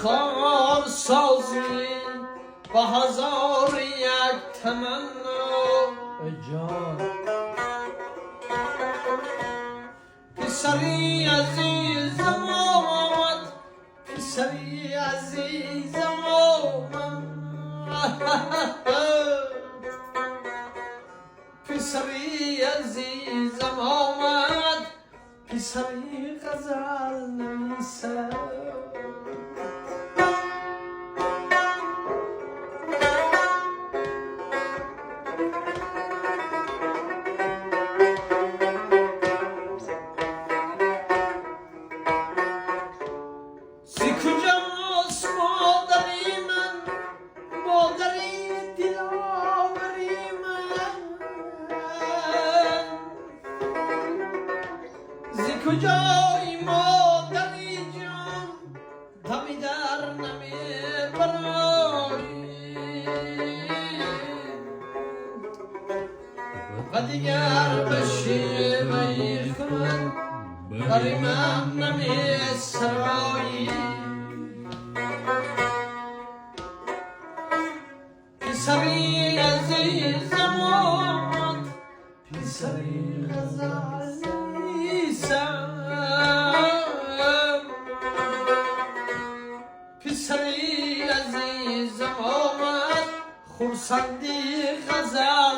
خار سازی با هزار یک تمنا ای جان پسری عزیزم آمد پسری عزیزم آمد پسری عزیزم آمد پسری غزل نویسد زی کجاست مادری من مادری دلاوری من زی کجای مادری جان دمی در نمی برایی و دیگر بشی بیر کن بری من نمی سرایی پسری عزیزم آمد پسری غزل نویسم پسری عزیزم آمد خورسندی غزل